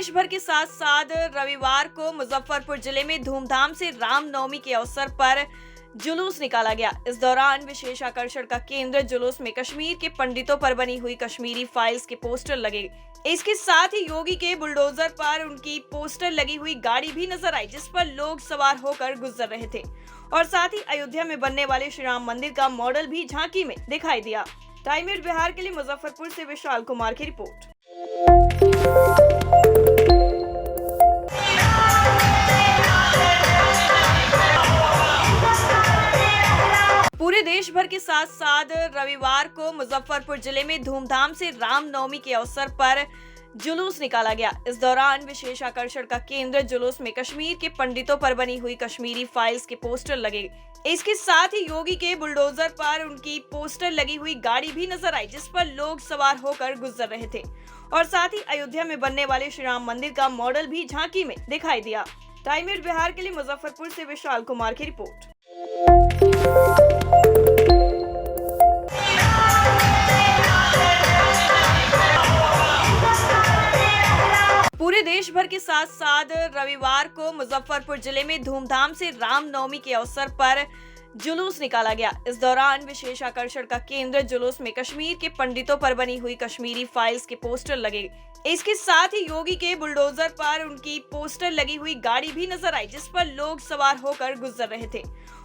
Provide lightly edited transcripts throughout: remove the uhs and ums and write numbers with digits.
देश भर के साथ साथ रविवार को मुजफ्फरपुर जिले में धूमधाम से रामनवमी के अवसर पर जुलूस निकाला गया। इस दौरान विशेष आकर्षण का केंद्र जुलूस में कश्मीर के पंडितों पर बनी हुई कश्मीरी फाइल्स के पोस्टर लगे। इसके साथ ही योगी के बुलडोजर पर उनकी पोस्टर लगी हुई गाड़ी भी नजर आई, जिस पर लोग सवार होकर गुजर रहे थे और साथ ही अयोध्या में बनने वाले श्री राम मंदिर का मॉडल भी झांकी में दिखाई दिया। टाइम न्यूज़ बिहार के लिए मुजफ्फरपुर से विशाल कुमार की रिपोर्ट। पूरे देश भर के साथ साथ रविवार को मुजफ्फरपुर जिले में धूमधाम से रामनवमी के अवसर पर जुलूस निकाला गया। इस दौरान विशेष आकर्षण का केंद्र जुलूस में कश्मीर के पंडितों पर बनी हुई कश्मीरी फाइल्स के पोस्टर लगे। इसके साथ ही योगी के बुलडोजर पर उनकी पोस्टर लगी हुई गाड़ी भी नजर आई, जिस पर लोग सवार होकर गुजर रहे थे और साथ ही अयोध्या में बनने वाले श्री राम मंदिर का मॉडल भी झांकी में दिखाई दिया। टाइम न्यूज़ बिहार के लिए मुजफ्फरपुर से विशाल कुमार की रिपोर्ट। पूरे देश भर के साथ साथ रविवार को मुजफ्फरपुर जिले में धूमधाम से रामनवमी के अवसर पर जुलूस निकाला गया। इस दौरान विशेष आकर्षण का केंद्र जुलूस में कश्मीर के पंडितों पर बनी हुई कश्मीरी फाइल्स के पोस्टर लगे। इसके साथ ही योगी के बुलडोजर पर उनकी पोस्टर लगी हुई गाड़ी भी नजर आई, जिस पर लोग सवार होकर गुजर रहे थे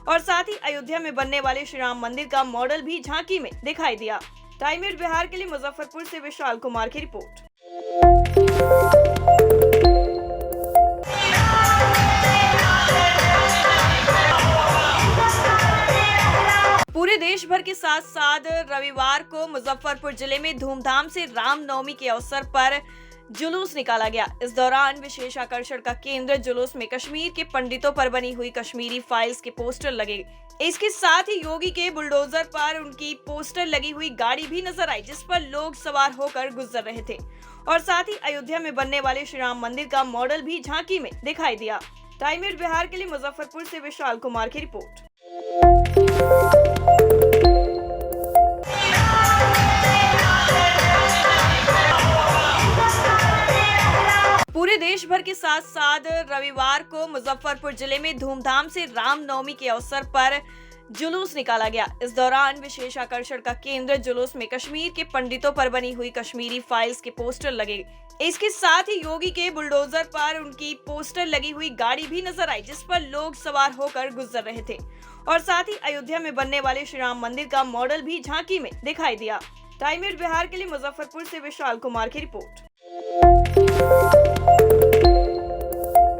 और साथ ही अयोध्या में बनने वाले श्री राम मंदिर का मॉडल भी झांकी में दिखाई दिया। टाइम न्यूज़ बिहार के लिए मुजफ्फरपुर से विशाल कुमार की रिपोर्ट। पूरे देश भर के साथ साथ रविवार को मुजफ्फरपुर जिले में धूमधाम से रामनवमी के अवसर पर जुलूस निकाला गया। इस दौरान विशेष आकर्षण का केंद्र जुलूस में कश्मीर के पंडितों पर बनी हुई कश्मीरी फाइल्स के पोस्टर लगे। इसके साथ ही योगी के बुलडोजर पर उनकी पोस्टर लगी हुई गाड़ी भी नजर आई, जिस पर लोग सवार होकर गुजर रहे थे और साथ ही अयोध्या में बनने वाले श्री राम मंदिर का मॉडल भी झांकी में दिखाई दिया। टाइम न्यूज़ बिहार के लिए मुजफ्फरपुर से विशाल कुमार की रिपोर्ट। पूरे देश भर के साथ साथ रविवार को मुजफ्फरपुर जिले में धूमधाम से रामनवमी के अवसर पर जुलूस निकाला गया। इस दौरान विशेष आकर्षण का केंद्र जुलूस में कश्मीर के पंडितों पर बनी हुई कश्मीरी फाइल्स के पोस्टर लगे। इसके साथ ही योगी के बुलडोजर पर उनकी पोस्टर लगी हुई गाड़ी भी नजर आई, जिस पर लोग सवार होकर गुजर रहे थे और साथ ही अयोध्या में बनने वाले श्री राम मंदिर का मॉडल भी झांकी में दिखाई दिया। टाइम न्यूज़ बिहार के लिए मुजफ्फरपुर से विशाल कुमार की रिपोर्ट।